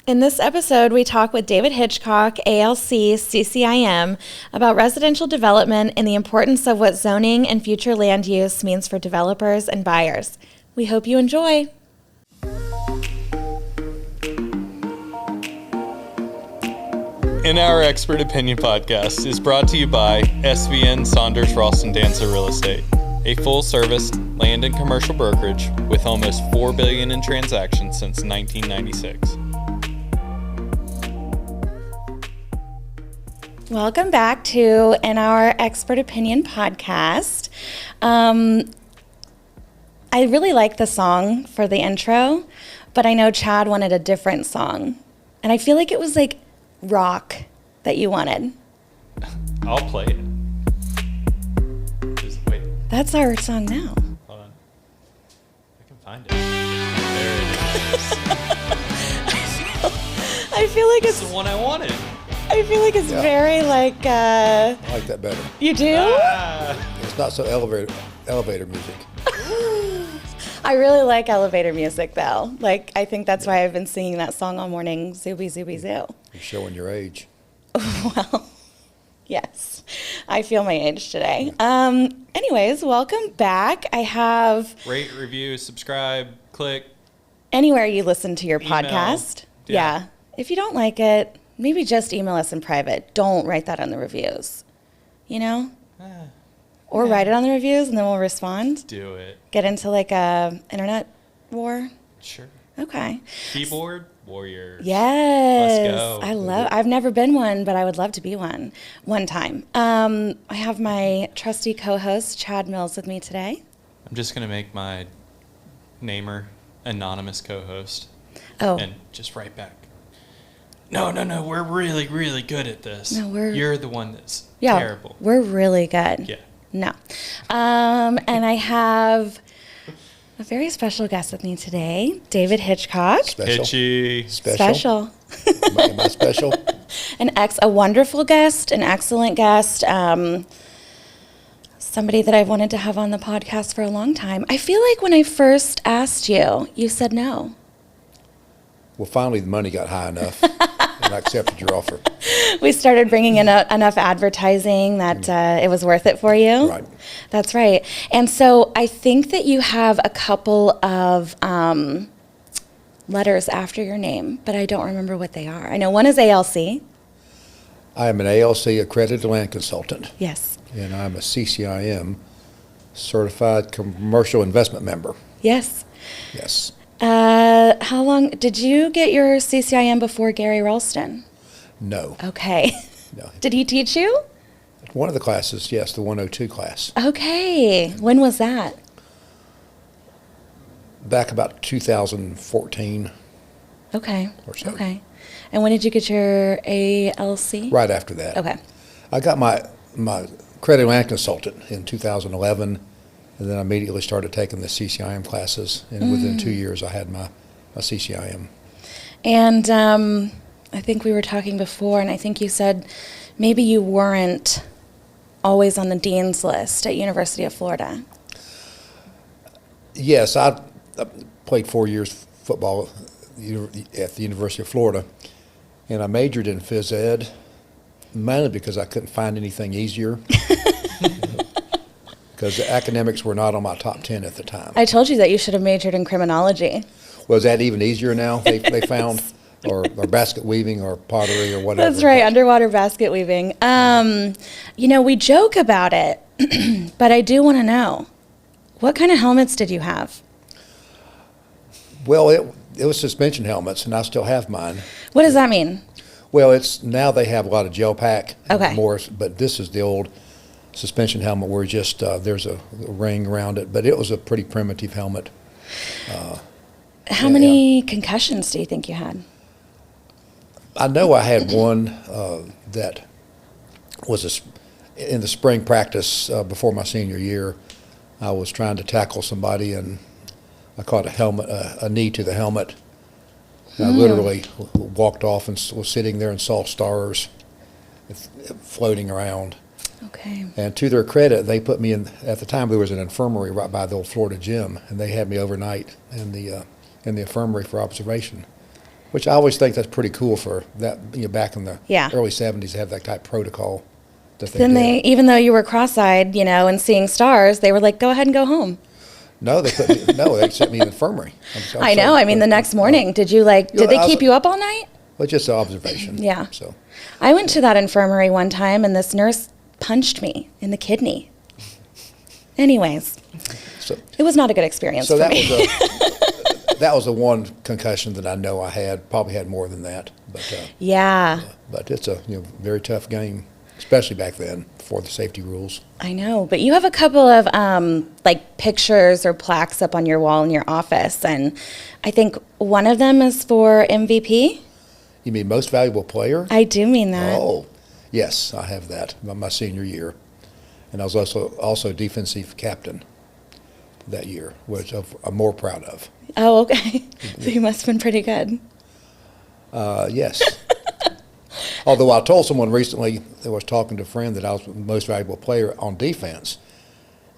In this episode, we talk with David Hitchcock, ALC, CCIM, about residential development and the importance of what zoning and future land use means for developers and buyers. We hope you enjoy. In Our Expert Opinion podcast is brought to you by SVN Saunders Ralston Dancer Real Estate, a full-service land and commercial brokerage with almost $4 billion in transactions since 1996. Welcome back to In Our Expert Opinion podcast. I really like the song for the intro, but I know Chad wanted a different song. And I feel like it was like rock that you wanted. I'll play it. Just wait. That's our song now. Hold on. I can find it. There it is. I feel like It's the one I wanted. I feel like it's very like I like that better. You do? It's not so elevator music. I really like elevator music though. Like I think that's why I've been singing that song all morning, Zooby Zooby Zoo. You're showing your age. Well, yes. I feel my age today. Anyways, welcome back. I have Rate, review, subscribe, click. anywhere you listen to your Email. podcast. Yeah. If you don't like it, maybe just email us in private. Don't write that on the reviews. You know? Or write it on the reviews and then we'll respond. Do it. Get into like a internet war. Sure. Okay. Keyboard warrior. Yes. Let's go. I've never been one, but I would love to be one time. I have my trusty co-host, Chad Mills, with me today. I'm just going to make my namer anonymous co-host. Oh. And just write back. No, we're really, really good at this. No, You're the one that's Yeah, terrible. we're really good. Yeah. No. And I have a very special guest with me today, David Hitchcock. Special. Hitchy. Special. Am I special? A wonderful guest, an excellent guest, somebody that I've wanted to have on the podcast for a long time. I feel like when I first asked you, you said no. Well, finally the money got high enough, and I accepted your offer. We started bringing in enough advertising that it was worth it for you. Right. That's right. And so I think that you have a couple of letters after your name, but I don't remember what they are. I know one is ALC. I am an ALC accredited land consultant, Yes. and I'm a CCIM certified commercial investment member. Yes. Yes. How long did you get your CCIM before Gary Ralston? No. Okay. No. Did he teach you? One of the classes, yes, the 102 class. Okay. When was that? Back about 2014 Okay. or so. Okay. And when did you get your ALC? Right after that. Okay. I got my accredited land consultant in 2011. And then I immediately started taking the CCIM classes, and within 2 years I had my CCIM. And I think we were talking before, and I think you said maybe you weren't always on the dean's list at University of Florida. Yes, I played 4 years football at the University of Florida, and I majored in phys ed, mainly because I couldn't find anything easier. Because the academics were not on my top 10 at the time. I told you that you should have majored in criminology. Was that even easier now, they found? Or basket weaving or pottery or whatever? That's right, underwater basket weaving. We joke about it, but I do want to know, what kind of helmets did you have? Well, it was suspension helmets, and I still have mine. What does that mean? Well, now they have a lot of gel pack, Okay. more, but this is the old suspension helmet where just there's a ring around it, but it was a pretty primitive helmet. How many concussions do you think you had? I know I had one that was in the spring practice before my senior year. I was trying to tackle somebody, and I caught a knee to the helmet. And I literally walked off and was sitting there and saw stars floating around. Okay. And to their credit, they put me in, at the time there was an infirmary right by the old Florida gym, and they had me overnight in the infirmary for observation. Which I always think that's pretty cool for that, back in the Yeah. early 70s, to have that type of protocol that they Then did. even though you were cross-eyed, and seeing stars, they were like, go ahead and go home. No, they couldn't. No, they sent me in the infirmary. I know. I mean, the next morning, did they keep you up all night? Well, just an observation. Yeah. So, I went to that infirmary one time, and this nurse punched me in the kidney. Anyways, so, it was not a good experience so for that me. that was the one concussion that I know I had. Probably had more than that, but Yeah, but it's a very tough game, especially back then before the safety rules. I know. But you have a couple of like pictures or plaques up on your wall in your office, and I think one of them is for MVP. You mean most valuable player? I do mean that. Oh, yes, I have that. My senior year, and I was also defensive captain that year, which I'm more proud of. Oh, okay. So you must have been pretty good. Yes. Although I told someone recently, I was talking to a friend, that I was the most valuable player on defense,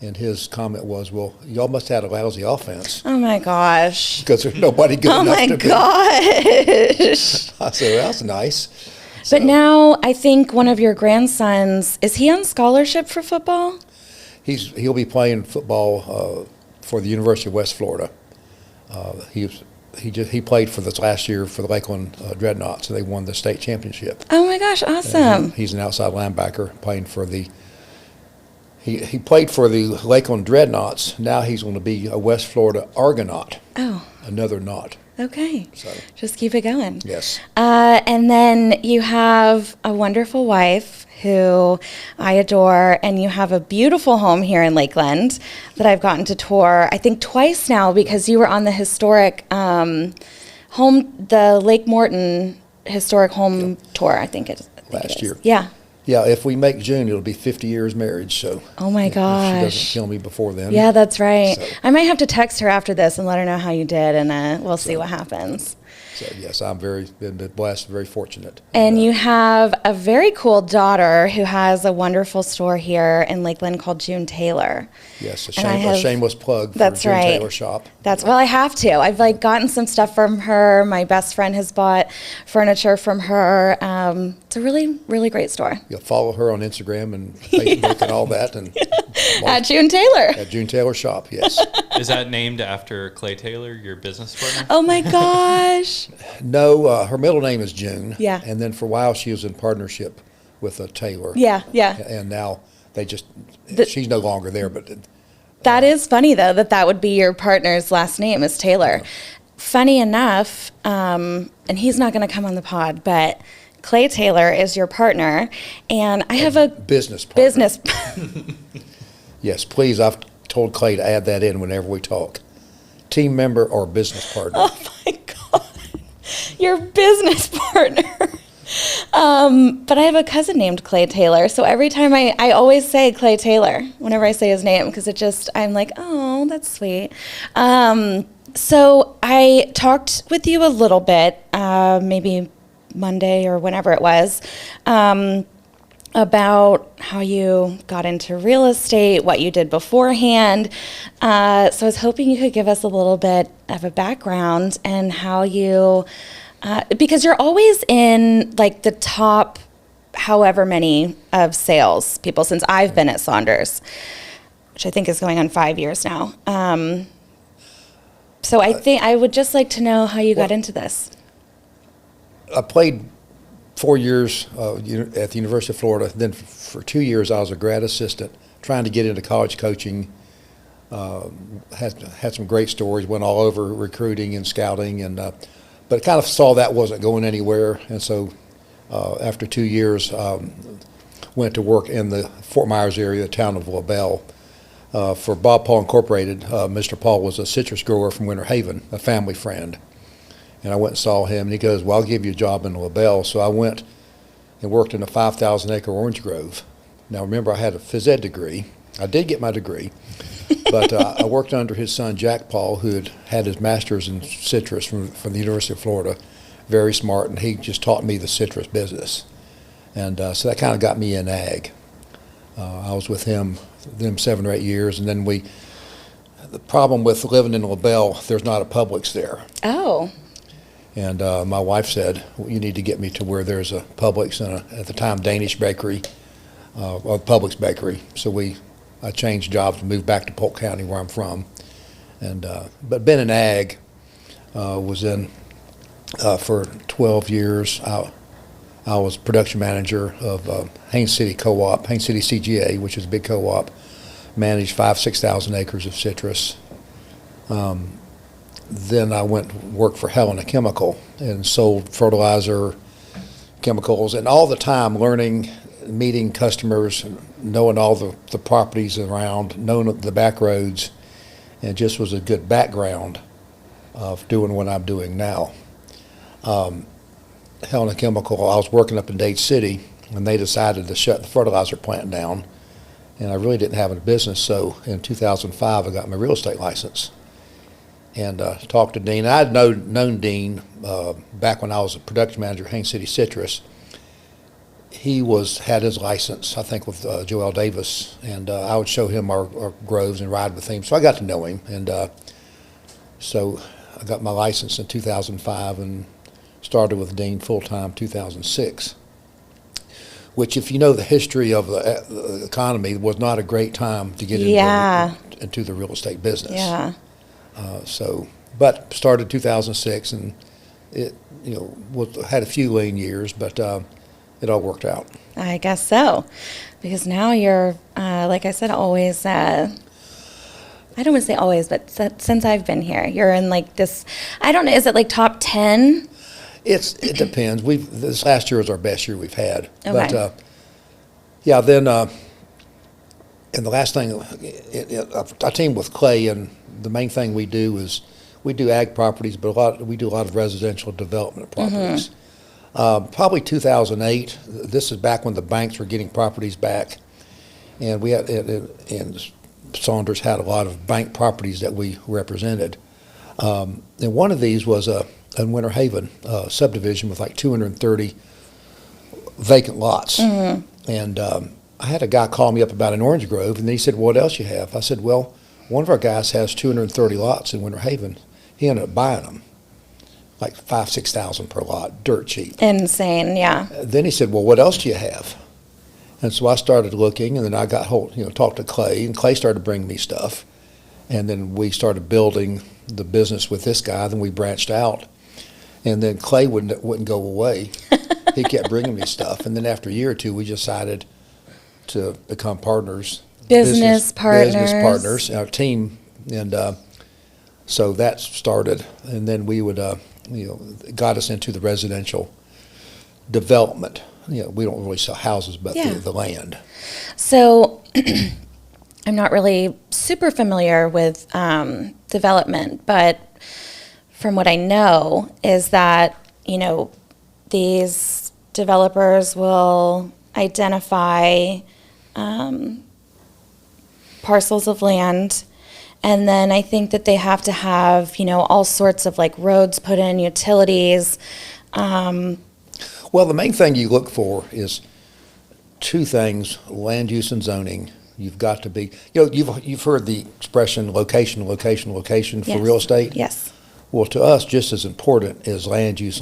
and his comment was, "Well, y'all must have had a lousy offense Oh my gosh. because there's nobody good Oh enough my to beat." gosh. I said, "Well, that's nice." But now I think one of your grandsons, is he on scholarship for football? He'll be playing football for the University of West Florida. He played for this last year for the Lakeland Dreadnoughts, and they won the state championship. Oh my gosh, awesome. He's an outside linebacker playing for the. He played for the Lakeland Dreadnoughts. Now he's going to be a West Florida Argonaut, Oh, another knot. okay. So Just keep it going. yes, And then you have a wonderful wife who I adore, and you have a beautiful home here in Lakeland that I've gotten to tour, I think twice now, because you were on the historic home, the Lake Morton historic home tour, I think it is. Last year. Yeah. yeah. If we make June, it'll be 50 years marriage. So Oh my if she doesn't gosh. kill me before then. Yeah, that's right. So- I might have to text her after this and let her know how you did, and we'll see what happens. So yes, I'm been blessed, very fortunate. And you have a very cool daughter who has a wonderful store here in Lakeland called June Taylor. Yes, and I have- a shameless plug for That's June right. Taylor Shop. Well, I have to. I've gotten some stuff from her. My best friend has bought furniture from her. It's a really, really great store. You'll follow her on Instagram and Facebook and all that, and At June Taylor. at June Taylor Shop. Yes. Is that named after Clay Taylor, your business partner? Oh my gosh. No, her middle name is June. Yeah. And then for a while she was in partnership with a Taylor. Yeah, yeah. And now she's no longer there, but That is funny, though, that would be your partner's last name is Taylor. Funny enough, and he's not going to come on the pod, but Clay Taylor is your partner, and I have a business partner. business. Yes, please. I've told Clay to add that in whenever we talk. Team member or business partner. Oh my God, your business partner. But I have a cousin named Clay Taylor, so every time I always say Clay Taylor whenever I say his name, because I'm like, oh, that's sweet. So I talked with you a little bit, maybe Monday or whenever it was, about how you got into real estate, what you did beforehand. So I was hoping you could give us a little bit of a background and how you, because you're always in like the top however many of sales people since I've been at Saunders, which I think is going on 5 years now. So I think I would just like to know how you got into this. I played 4 years at the University of Florida. Then for 2 years, I was a grad assistant trying to get into college coaching. Had some great stories, went all over recruiting and scouting, but I kind of saw that wasn't going anywhere. And so after 2 years, went to work in the Fort Myers area, the town of LaBelle, for Bob Paul Incorporated. Mr. Paul was a citrus grower from Winter Haven, a family friend. And I went and saw him, and he goes, well, I'll give you a job in LaBelle. So I went and worked in a 5,000-acre orange grove. Now, remember, I had a phys ed degree. I did get my degree, but I worked under his son, Jack Paul, who had his master's in citrus from the University of Florida. Very smart, and he just taught me the citrus business. And so that kind of got me in ag. I was with them 7 or 8 years, and then the problem with living in LaBelle, there's not a Publix there. Oh. And my wife said, well, you need to get me to where there's a Publix and at the time, Danish bakery, or Publix bakery. So I changed jobs and moved back to Polk County, where I'm from. And but been in ag, was in for 12 years. I was production manager of Haines City Co-op, Haines City CGA, which is a big co-op. Managed 6,000 acres of citrus. Then I went and worked for Helena Chemical and sold fertilizer, chemicals, and all the time learning, meeting customers, knowing all the properties around, knowing the back roads, and just was a good background of doing what I'm doing now. Helena Chemical, I was working up in Dade City, and they decided to shut the fertilizer plant down, and I really didn't have a business, so in 2005 I got my real estate license and talked to Dean. I had known Dean back when I was a production manager at Haines City Citrus. He had his license, I think, with Joel Davis, and I would show him our groves and ride with him, so I got to know him, and so I got my license in 2005 and started with Dean full-time 2006, which, if you know the history of the economy, was not a great time to get into the real estate business. Yeah. But started 2006, and it, had a few lean years, but it all worked out. I guess so, because now you're, like I said, always, I don't want to say always, but since I've been here, you're in like this, I don't know, is it like top 10? It depends. This last year was our best year we've had. Okay. But then and the last thing, I team with Clay, and the main thing we do is we do ag properties, but we do a lot of residential development properties. Probably 2008. This is back when the banks were getting properties back, and we had and Saunders had a lot of bank properties that we represented. And one of these was in Winter Haven subdivision with like 230 vacant lots. And I had a guy call me up about an orange grove, and he said, "What else you have?" I said, "Well, one of our guys has 230 lots in Winter Haven. He ended up buying them, like $5,000-6,000 per lot, dirt cheap." Insane, yeah. Then he said, "Well, what else do you have?" And so I started looking, and then I got talked to Clay, and Clay started bringing me stuff. And then we started building the business with this guy. Then we branched out, and then Clay wouldn't go away. He kept bringing me stuff, and then after a year or two, we decided to become partners, Business partners, our team, and so that started, and then we would, got us into the residential development. We don't really sell houses, but the land. So I'm not really super familiar with development, but from what I know is that, these developers will identify parcels of land, and then I think that they have to have, all sorts of like roads put in, utilities. Well, the main thing you look for is two things: land use and zoning. You've got to be, you've heard the expression location for Yes. real estate. Yes. Well, to us, just as important is land use.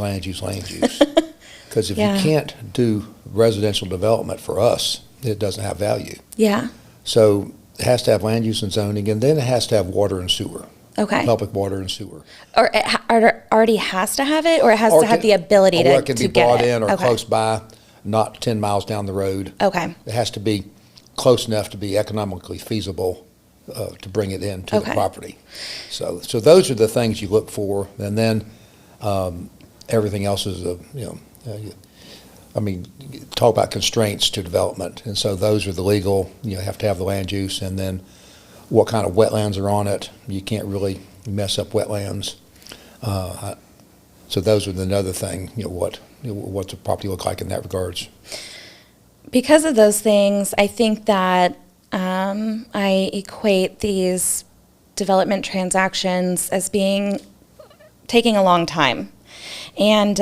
Because if you can't do residential development for us, it doesn't have value. Yeah. So it has to have land use and zoning, and then it has to have water and sewer. Okay. Public water and sewer. Or it already has to have it, or it has to have the ability or to it can be get brought it? in or Okay. close by, not 10 miles down the road. Okay. It has to be close enough to be economically feasible to bring it into the property. So those are the things you look for, and then everything else is talk about constraints to development, and so those are the legal. You have to have the land use, and then what kind of wetlands are on it. You can't really mess up wetlands. So those are another thing. What's the property look like in that regards? Because of those things, I think that I equate these development transactions as taking a long time. And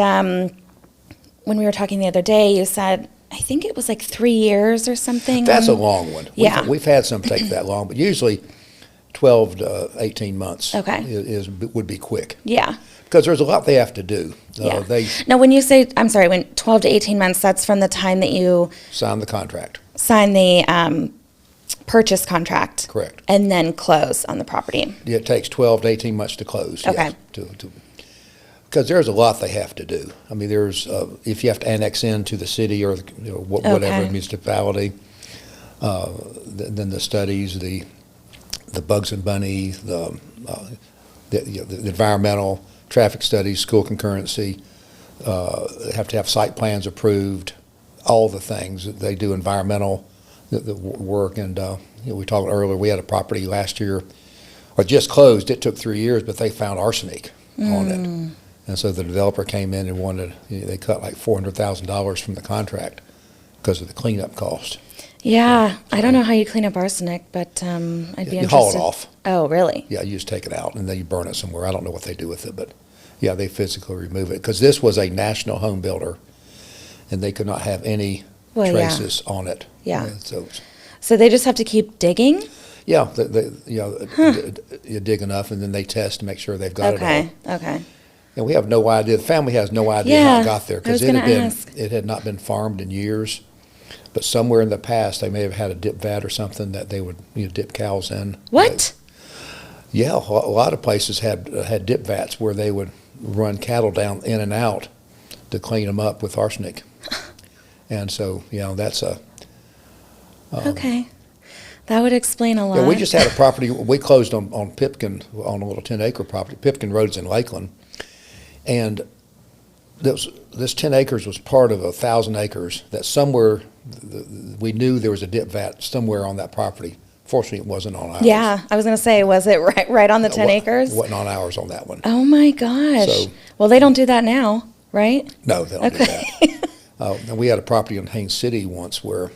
when we were talking the other day, you said, I think it was like 3 years or something. That's a long one. Yeah. We've had some take that long, but usually 12 to 18 months. Okay. Would be quick. Yeah. Because there's a lot they have to do. Yeah. They Now, when you say, I'm sorry, when 12 to 18 months, that's from the time that you sign the contract. sign the purchase contract. Correct. And then close on the property. Yeah, it takes 12 to 18 months to close. Okay. Yes, because there's a lot they have to do. I mean, there's if you have to annex into the city or whatever Okay. municipality, then the studies, the bugs and bunny, the environmental, traffic studies, school concurrency, they have to have site plans approved, all the things. They do environmental the work, and we talked earlier, we had a property last year, or just closed, it took 3 years, but they found arsenic on it. And so the developer came in and wanted, they cut like $400,000 from the contract because of the cleanup cost. Yeah. I don't know how you clean up arsenic, but I'd be You interested. haul it off. Oh, really? Yeah, you just take it out and then you burn it somewhere. I don't know what they do with it, but yeah, they physically remove it. Because this was a national home builder and they could not have any traces on it. Yeah. And So they just have to keep digging? yeah, you dig enough and then they test to make sure they've got it all. Okay. And we have no idea, the family has no idea how Yeah, it got there. I was Because gonna ask. it had not been farmed in years. But somewhere in the past, they may have had a dip vat or something that they would dip cows in. What? Yeah, a lot of places had dip vats where they would run cattle down in and out to clean them up with arsenic. And so, that's a... Okay. That would explain a lot. Yeah, we just had a property, we closed on Pipkin, on a little 10-acre property. Pipkin Road's in Lakeland. And this 10 acres was part of 1,000 acres that somewhere, we knew there was a dip vat somewhere on that property. Fortunately, it wasn't on ours. Yeah, I was going to say, was it right on the 10 acres? It wasn't on ours on that one. Oh my gosh. So- Well, they don't do that now, right? No, they don't do that. And we had a property in Haines City once where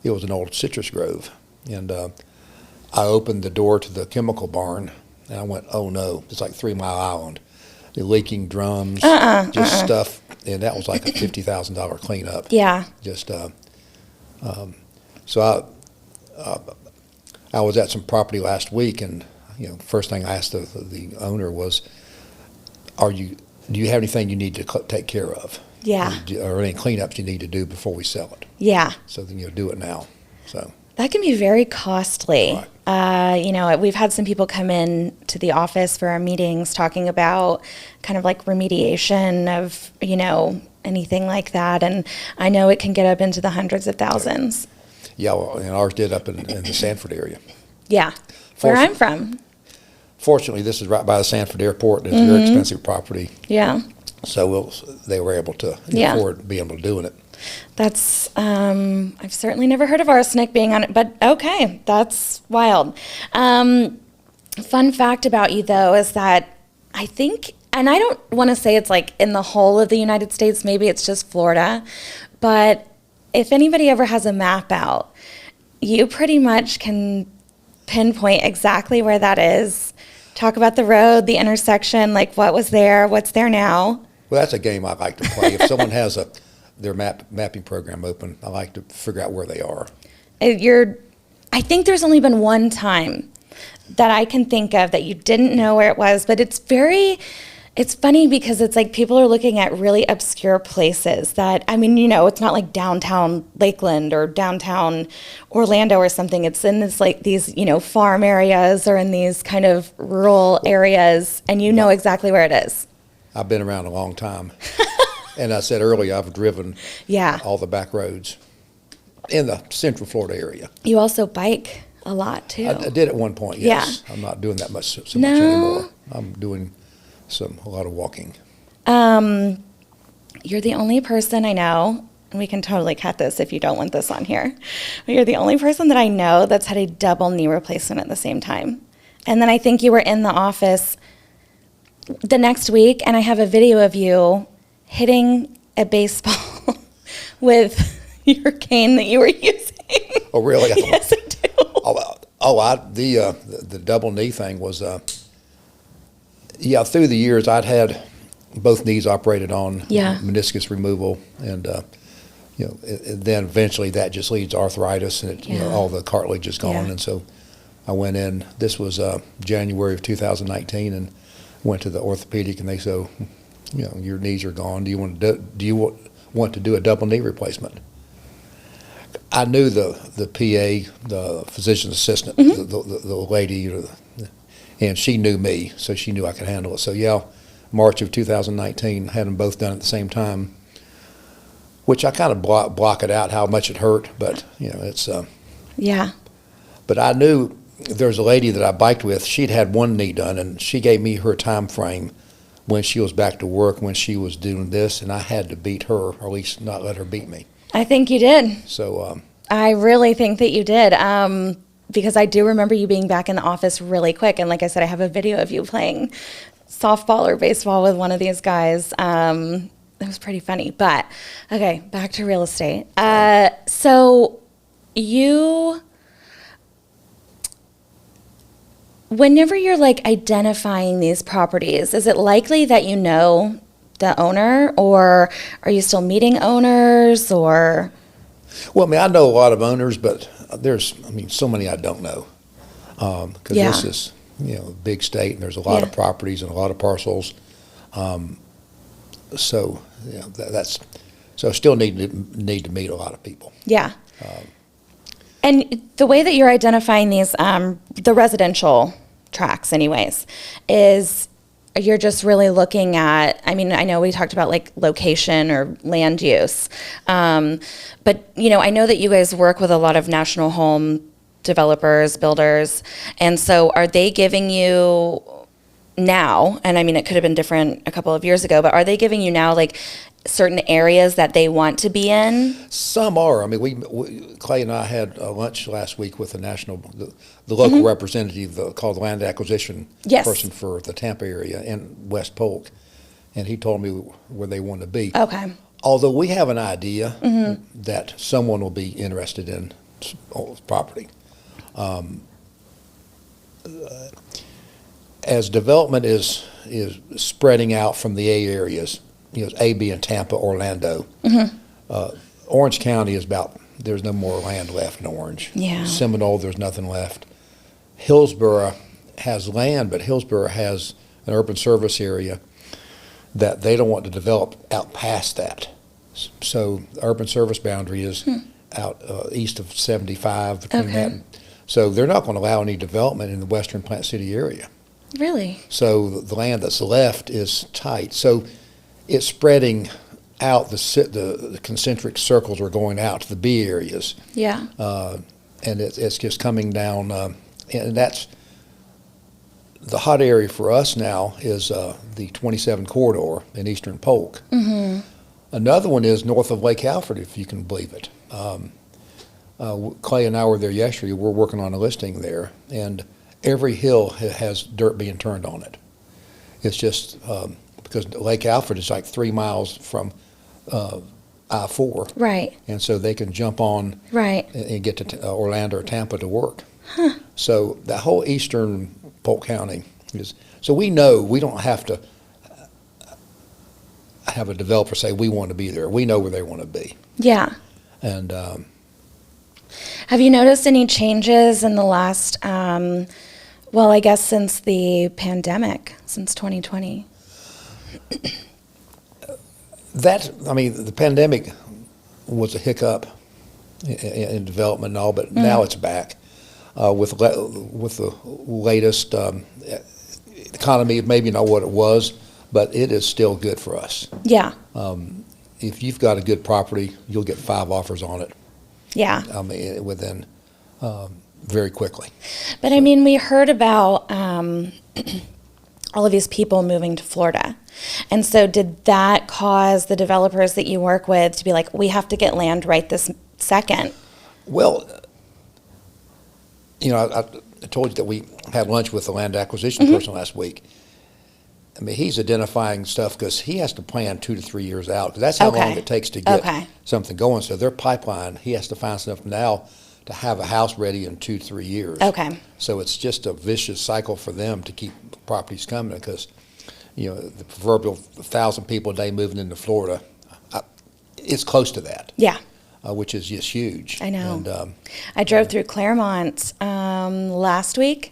it was an old citrus grove. And I opened the door to the chemical barn and I went, oh no, it's like 3 Mile Island. The leaking drums, stuff. And that was like a $50,000 cleanup. Yeah. Just, so I was at some property last week and, first thing I asked the owner was, do you have anything you need to take care of? Yeah. Or any cleanups you need to do before we sell it? Yeah. So then do it now. So That can be very costly. Right. We've had some people come in to the office for our meetings talking about kind of like remediation of, anything like that. And I know it can get up into the hundreds of thousands. yeah, well, and ours did up in the Sanford area. Yeah. Where I'm from. Fortunately, this is right by the Sanford Airport. It's a very expensive property, Yeah. so they were able to Yeah. afford being able to doing it. That's, I've certainly never heard of arsenic being on it, but okay, that's wild. Fun fact about you, though, is that I think, and I don't want to say it's like in the whole of the United States, maybe it's just Florida, but if anybody ever has a map out, you pretty much can pinpoint exactly where that is. Talk about the road, the intersection, like what was there, what's there now. Well, that's a game I like to play. If someone has their mapping program open, I like to figure out where they are. I think there's only been one time that I can think of that you didn't know where it was, but it's funny because it's like people are looking at really obscure places that, it's not like downtown Lakeland or downtown Orlando or something. It's in this like these, farm areas or in these kind of rural areas, and you know exactly where it is. I've been around a long time. And I said earlier, I've driven all the back roads in the Central Florida area. You also bike a lot, too. I did at one point, yes. Yeah. I'm not doing that much so No. much anymore. I'm doing a lot of walking. You're the only person I know, and we can totally cut this if you don't want this on here, but you're the only person that I know that's had a double knee replacement at the same time. And then I think you were in the office the next week, and I have a video of you hitting a baseball with your cane that you were using. Oh, really? Yes, I do. The double knee thing was, through the years, I'd had both knees operated on, meniscus removal, and then eventually that just leads to arthritis, and all the cartilage is gone, and so I went in, this was January of 2019, and went to the orthopedic, and they said, your knees are gone. Do you want to do a double knee replacement? I knew the PA, the physician's assistant, the lady, and she knew me, so she knew I could handle it. So yeah, March of 2019, had them both done at the same time, which I kind of block it out how much it hurt, but it's Yeah. But I knew there was a lady that I biked with. She'd had one knee done, and she gave me her time frame when she was back to work, when she was doing this, and I had to beat her, or at least not let her beat me. I think you did. So I really think that you did, because I do remember you being back in the office really quick. And like I said, I have a video of you playing softball or baseball with one of these guys. It was pretty funny. But, okay, back to real estate. So whenever you're like identifying these properties, is it likely that you know the owner, or are you still meeting owners, or? well, I mean, I know a lot of owners, but there's so many I don't know, because Yeah. this is a big state, and there's a lot of properties and a lot of parcels. So that's so I still need to meet a lot of people. Yeah. And the way that you're identifying these, the residential tracts anyways, is you're just really looking at, I know we talked about like location or land use, but I know that you guys work with a lot of national home developers, builders, and so are they giving you now, and it could have been different a couple of years ago, but are they giving you now like certain areas that they want to be in? Some are. Clay and I had lunch last week with the local representative called the land acquisition person for the Tampa area and West Polk, and he told me where they want to be. Okay. Although we have an idea that someone will be interested in property. As development is spreading out from the A areas, A being Tampa, Orlando, Orange County is there's no more land left in Orange. Yeah. Seminole, there's nothing left. Hillsborough has land, but Hillsborough has an urban service area that they don't want to develop out past that. So the urban service boundary is out east of 75 between that. So they're not going to allow any development in the western Plant City area. Really? So the land that's left is tight. So it's spreading out. The concentric circles are going out to the B areas. Yeah. And it's just coming down. And that's the hot area for us now is the 27 corridor in Eastern Polk. Another one is north of Lake Alfred, if you can believe it. Clay and I were there yesterday. We're working on a listing there, and every hill has dirt being turned on it. It's just because Lake Alfred is like 3 miles from I-4. Right. And so they can jump on and get to Orlando or Tampa to work. So that whole eastern Polk County is, so we know we don't have to have a developer say we want to be there. We know where they want to be. Yeah. And have you noticed any changes in the last, I guess since the pandemic, since 2020? The pandemic was a hiccup in development and all, but now it's back with the latest economy. Maybe not what it was, but it is still good for us. Yeah. If you've got a good property, you'll get 5 offers on it. Yeah. Within very quickly. But we heard about all of these people moving to Florida. And so did that cause the developers that you work with to be like, we have to get land right this second? Well, I told you that we had lunch with the land acquisition person last week. He's identifying stuff because he has to plan 2 to 3 years out, because that's how long it takes to get something going. So their pipeline, he has to find stuff now to have a house ready in 2 to 3 years. Okay. So it's just a vicious cycle for them to keep properties coming, because the proverbial 1,000 people a day moving into Florida, it's close to that. Yeah. Which is just huge. I know. And, I drove through Claremont last week.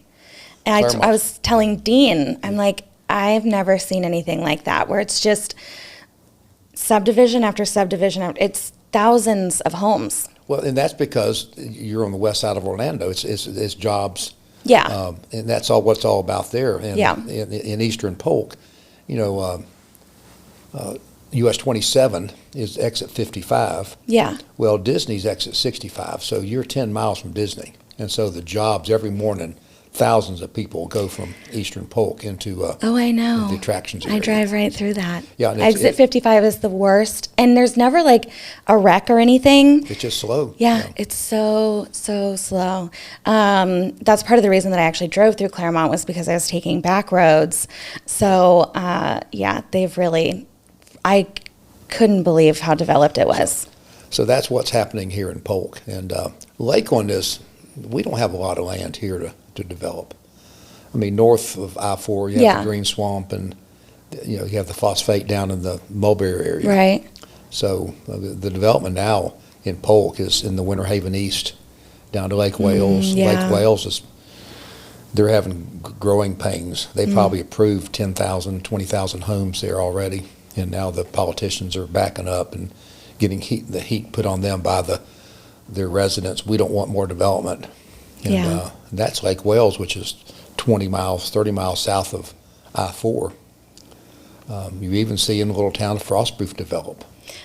And I Claremont. was telling Dean, I'm like, I've never seen anything like that, where it's just subdivision after subdivision. It's thousands of homes. Well, and that's because you're on the west side of Orlando. It's jobs. Yeah. And that's what's all about there. And Yeah. in Eastern Polk, US 27 is exit 55. Yeah. Well, Disney's exit 65, so you're 10 miles from Disney. And so the jobs every morning, thousands of people go from Eastern Polk into Oh, I know. the attractions I area. drive right through that. Yeah, and Exit 55 is the worst. And there's never like a wreck or anything. It's just slow. Yeah, it's so slow. That's part of the reason that I actually drove through Claremont, was because I was taking back roads. So, I couldn't believe how developed it was. So that's what's happening here in Polk. And Lakeland we don't have a lot of land here to develop. I mean, north of I-4, you have the Green Swamp, and you have the phosphate down in the Mulberry area. Right. So the development now in Polk is in the Winter Haven East, down to Lake Wales. yeah. Lake Wales they're having growing pains. They probably approved 10,000, 20,000 homes there already, and now the politicians are backing up and getting the heat put on them by their residents. We don't want more development. And Yeah. that's Lake Wales, which is 20 miles, 30 miles south of I-4. You even see in the little town of Frostproof develop.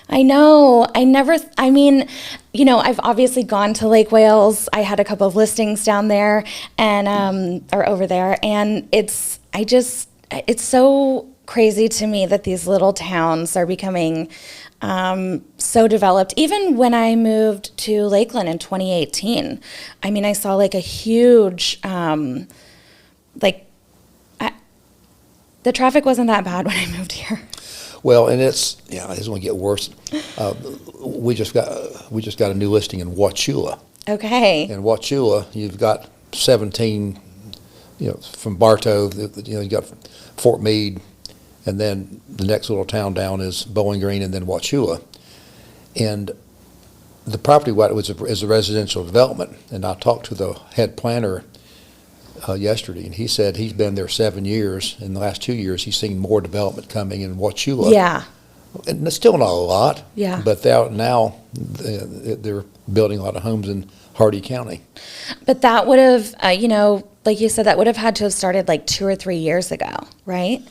I know. I've obviously gone to Lake Wales. I had a couple of listings down there or over there. And it's so crazy to me that these little towns are becoming so developed. Even when I moved to Lakeland in 2018, I saw like a huge, the traffic wasn't that bad when I moved here. Well, and it's going to get worse. We just got a new listing in Wauchula. Okay. In Wauchula, you've got 17, from Bartow, you got Fort Meade, and then the next little town down is Bowling Green, and then Wauchula. And the property is a residential development. And I talked to the head planner yesterday, and he said he's been there 7 years. In the last 2 years, he's seen more development coming in Wauchula. Yeah. And it's still not a lot. Yeah. But now they're building a lot of homes in Hardy County. But that would have, like you said, that would have had to have started like 2 or 3 years ago, right?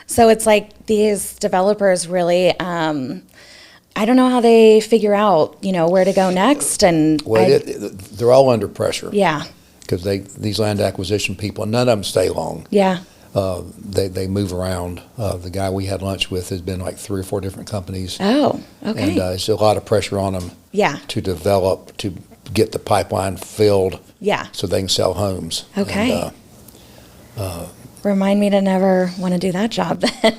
So it's like these developers really, I don't know how they figure out, where to go next. And they're all under pressure. Yeah. Because these land acquisition people, none of them stay long. Yeah. They move around. The guy we had lunch with has been like 3 or 4 different companies. Oh, okay. And it's a lot of pressure on them. Yeah. To develop, to get the pipeline filled. Yeah. So they can sell homes. Okay. Remind me to never want to do that job then.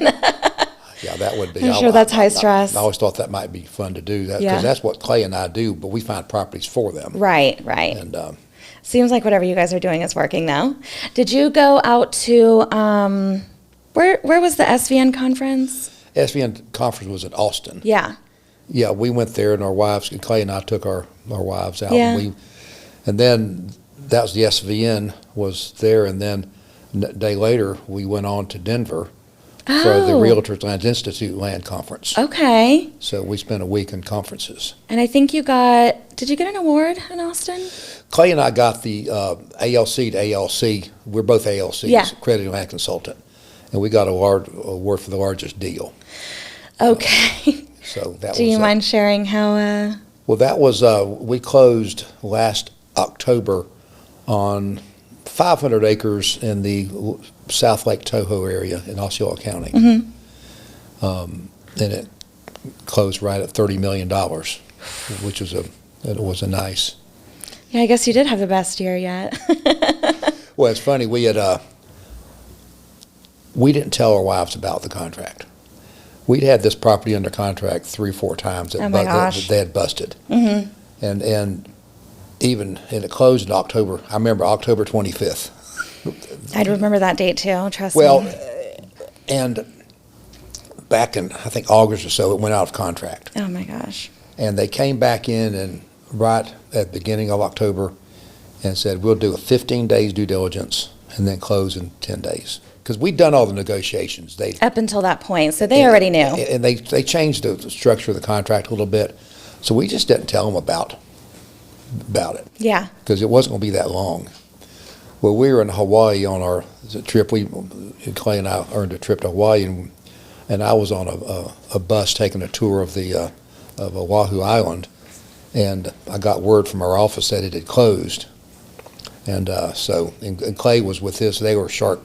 Yeah, that would be. I'm sure that's high stress. I always thought that might be fun to do. Because Yeah. that's what Clay and I do, but we find properties for them. Right. And Seems like whatever you guys are doing is working, though. Did you go out to, where was the SVN conference? SVN conference was in Austin. Yeah. Yeah, we went there, and our wives, and Clay and I took our wives out. Yeah. And then that was the SVN was there, and then a day later we went on to Denver for the Oh. Realtors Land Institute Land Conference. Okay. So we spent a week in conferences. And I think did you get an award in Austin? Clay and I got the ALC to ALC. We're both ALCs, Yeah. Accredited Land Consultant, and we got a award for the largest deal. Okay. So that Do was. you mind sharing how? Well, that was we closed last October on 500 acres in the South Lake Toho area in Osceola County. Mm-hmm. And it closed right at $30 million, which was a nice. Yeah, I guess you did have the best year yet. Well, it's funny, we didn't tell our wives about the contract. We'd had this property under contract 3 or 4 times Oh my gosh. that they had busted. Mm-hmm. And it closed in October. I remember October 25th. I'd remember that date too, trust Well, me. and back in, I think, August or so, it went out of contract. Oh my gosh. And they came back in and right at the beginning of October and said, we'll do a 15 days due diligence and then close in 10 days. Because we'd done all the negotiations. Up until that point, so they already knew. And they changed the structure of the contract a little bit. So we just didn't tell them about it. Yeah. Because it wasn't going to be that long. Well, we were in Hawaii on our trip. Clay and I earned a trip to Hawaii, and I was on a bus taking a tour of Oahu Island, and I got word from our office that it had closed. And and Clay was with this. They were shark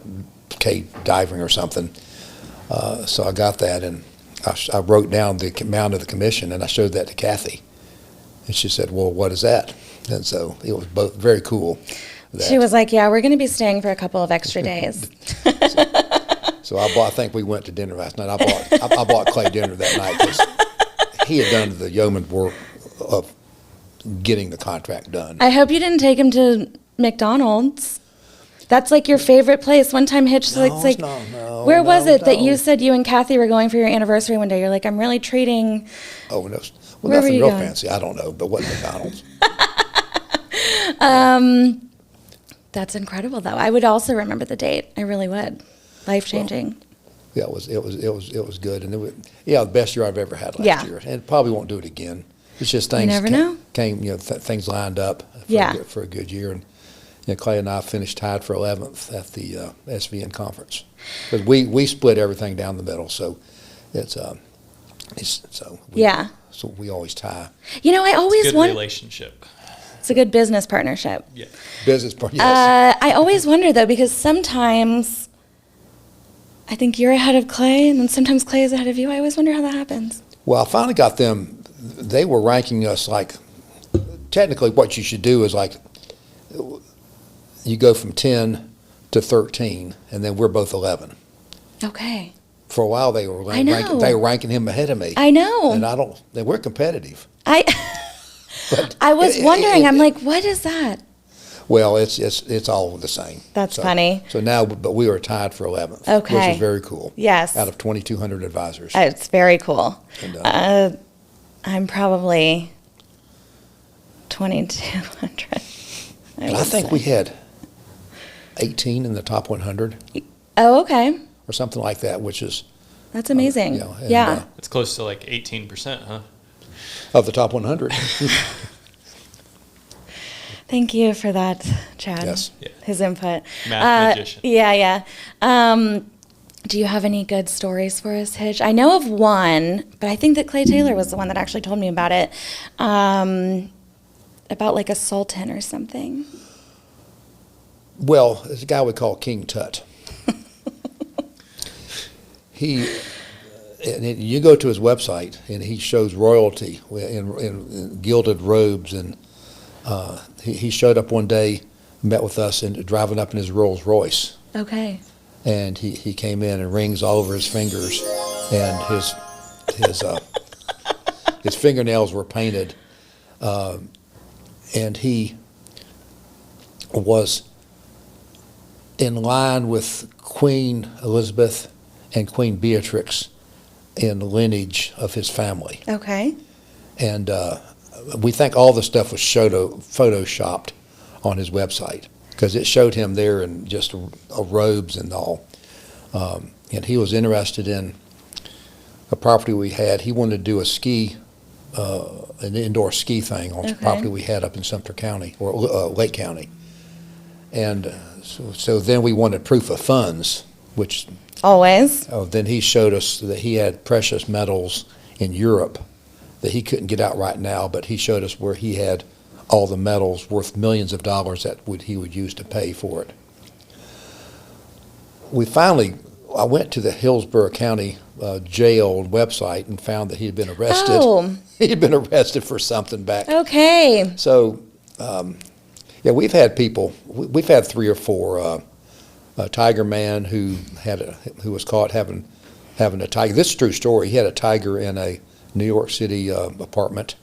cave diving or something. So I got that, and I wrote down the amount of the commission, and I showed that to Kathy. And she said, well, what is that? And so it was both very cool. She was like, yeah, we're going to be staying for a couple of extra days. So I think we went to dinner last night. I bought Clay dinner that night because he had done the yeoman's work of getting the contract done. I hope you didn't take him to McDonald's. That's like your favorite place. One time Hitch, where was it that you said you and Kathy were going for your anniversary one day? You're like, I'm really treating. Oh, no. Well, Where nothing were you real going? fancy. I don't know, but what McDonald's? That's incredible, though. I would also remember the date. I really would. Life changing. Yeah, it was good, and the best year I've ever had last year, and probably won't do it again. It's just things never know. Things lined up for a good year, and Clay and I finished tied for 11th at the SVN conference because we split everything down the middle, so so we always tie. I always Good relationship. It's a good business partnership. Yeah. Business part, yes. I always wonder, though, because sometimes I think you're ahead of Clay, and then sometimes Clay is ahead of you. I always wonder how that happens. Well, I finally got them. They were ranking us like, technically what you should do is like, you go from 10 to 13, and then we're both 11. Okay. For a while, they were ranking him ahead of me. I know. And we're competitive. But I was wondering. I'm like, what is that? Well, it's all the same. That's funny. So now, but we are tied for 11th. Okay. Which is very cool. Yes. Out of 2,200 advisors. It's very cool. And, I'm probably 2,200. I think we had 18 in the top 100. Oh, okay. Or something like that, which is. That's amazing. Yeah. It's close to like 18%, huh? Of the top 100. Thank you for that, Chad. Yes. Yeah. His input. Math magician. Yeah. Do you have any good stories for us, Hitch? I know of one, but I think that Clay Taylor was the one that actually told me about it. About like a sultan or something. Well, there's a guy we call King Tut. And you go to his website, and he shows royalty in gilded robes, and he showed up one day, met with us, and driving up in his Rolls Royce. Okay. And he came in and rings all over his fingers, and his fingernails were painted, and he was in line with Queen Elizabeth and Queen Beatrix in the lineage of his family. Okay. And we think all the stuff was photoshopped on his website because it showed him there in just robes and all. And he was interested in a property we had. He wanted to do an indoor ski thing on property we had up in Sumter County or Lake County. And so then we wanted proof of funds, which always. Then he showed us that he had precious metals in Europe that he couldn't get out right now, but he showed us where he had all the metals worth millions of dollars that he would use to pay for it. I went to the Hillsborough County jail website and found that he had been arrested. Oh. He had been arrested for something back. Okay. So, we've had people. We've had 3 or 4. A tiger man who was caught having a tiger. This is a true story. He had a tiger in a New York City apartment.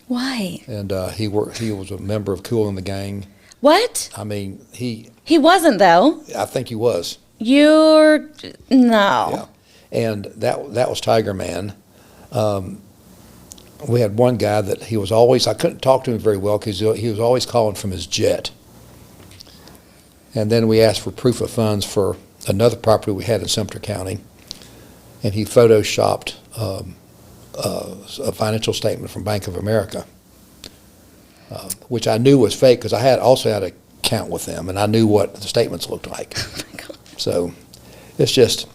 Why? And he was a member of Kool and the Gang. What? I mean, he wasn't, though. I think he was. No. Yeah. And that was Tiger Man. We had one guy that he was always. I couldn't talk to him very well because he was always calling from his jet. And then we asked for proof of funds for another property we had in Sumter County, and he photoshopped a financial statement from Bank of America, which I knew was fake because I also had an account with them, and I knew what the statements looked like. Oh my God. So it's just,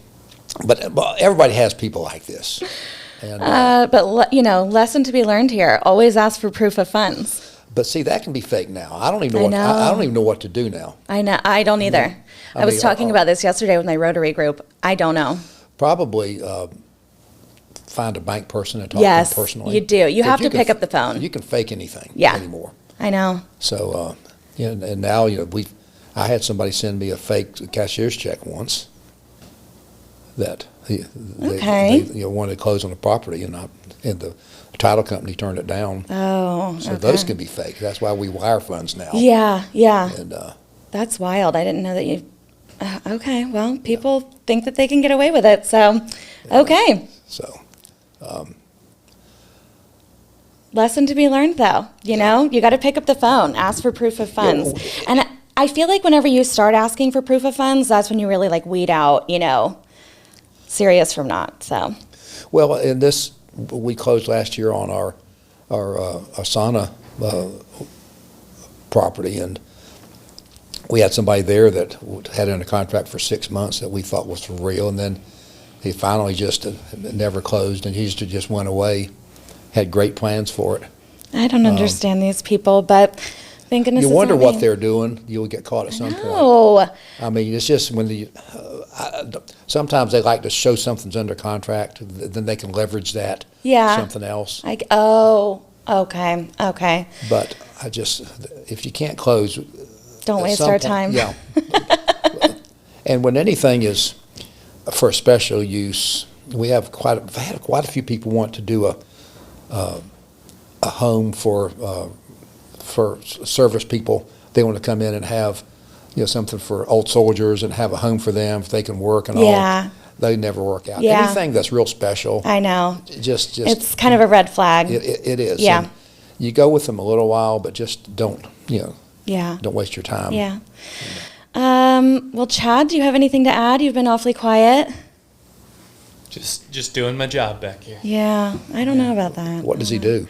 but everybody has people like this. And, lesson to be learned here: always ask for proof of funds. but see, that can be fake now. I don't even know. I don't even know what to do now. I know. I don't either. I was talking about this yesterday with my Rotary group. I don't know. Probably find a bank person and talk to them personally. Yes, you do. You have to pick up the phone. You can fake anything anymore. I know. So, and now I had somebody send me a fake cashier's check once that they wanted to close on the property, and the title company turned it down. Oh, so those can be fake. That's why we wire funds now. Yeah. And that's wild. I didn't know that you. Okay, well, people think that they can get away with it, so okay. So. Lesson to be learned, though. You got to pick up the phone, ask for proof of funds, and I feel like whenever you start asking for proof of funds, that's when you really weed out, serious from not. So. Well, in this, we closed last year on our Asana property, and we had somebody there that had it under contract for 6 months that we thought was for real, and then he finally just never closed, and he just went away. Had great plans for it. I don't understand these people, but thank goodness. You wonder what they're doing. You'll get caught at some point. I mean, it's just when sometimes they like to show something's under contract, then they can leverage that. Yeah. Something else. Okay. But if you can't close, don't waste our time. Yeah. And when anything is for special use, we have quite a few people want to do a home for service people. They want to come in and have something for old soldiers and have a home for them if they can work and all. They never work out. Yeah. Anything that's real special. I know. Just it's kind of a red flag. It is. Yeah. And you go with them a little while, but just don't don't waste your time. Yeah. Well, Chad, do you have anything to add? You've been awfully quiet. Just doing my job back here. Yeah, I don't know about that. What does he do?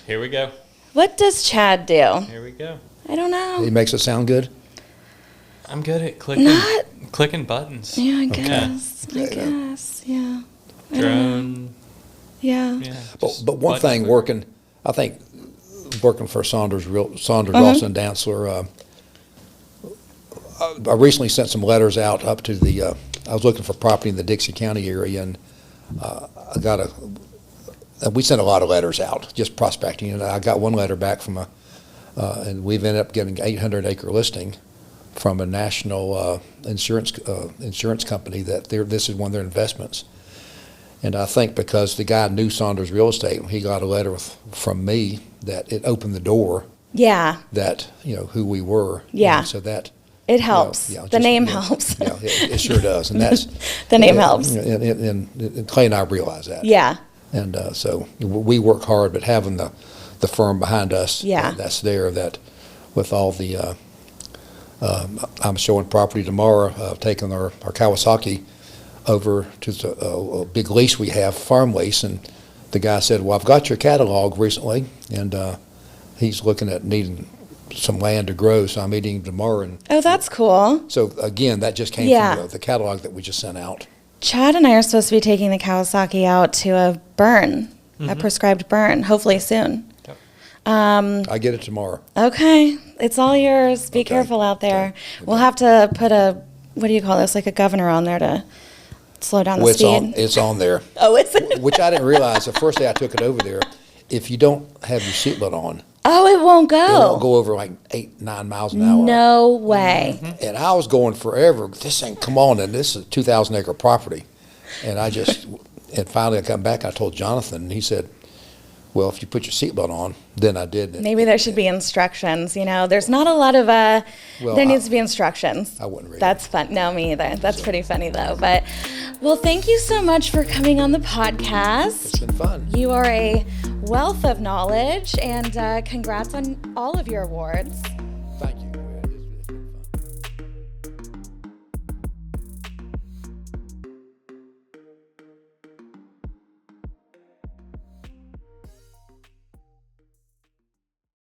Here we go. What does Chad do? Here we go. I don't know. He makes it sound good? I'm good at clicking buttons. Yeah, I guess. Yeah. Drone. Yeah. But one thing working for Saunders Ralston Dantzler, I recently sent some letters out up to the I was looking for property in the Dixie County area, and we sent a lot of letters out, just prospecting. And I got one letter back from and we've ended up getting 800-acre listing from a national insurance company that this is one of their investments. And I think because the guy knew Saunders Real Estate, he got a letter from me that it opened the door. Yeah. That who we were. Yeah. And so that. It helps. The name helps. Yeah, it sure does, and that's the name helps. And Clay and I realize that. Yeah. And so we work hard, but having the firm behind us, that's there. That with all the, I'm showing property tomorrow, taking our Kawasaki over to a big lease we have, farm lease, and the guy said, "Well, I've got your catalog recently," and he's looking at needing some land to grow, so I'm meeting him tomorrow. And that's cool. So again, that just came from the catalog that we just sent out. Chad and I are supposed to be taking the Kawasaki out to a burn, a prescribed burn, hopefully soon. Yep. I get it tomorrow. Okay, it's all yours. Be careful out there. Okay. We'll have to put what do you call this, like a governor on there to slow down the speed. It's on there. Oh, is it? Which I didn't realize the first day I took it over there. If you don't have your seatbelt on, it won't go. It won't go over like 8-9 miles an hour. No way. Mm-hmm. And I was going forever. This thing, come on, and this is a 2,000-acre property. And and finally I come back, I told Jonathan, and he said, well, if you put your seatbelt on, then I did. Maybe there should be instructions, there's not a lot of, there needs to be instructions. I wouldn't read That's fun. No, me either. That's pretty funny though. But, well, thank you so much for coming on the podcast. It's been fun. You are a wealth of knowledge, and congrats on all of your awards. Thank you.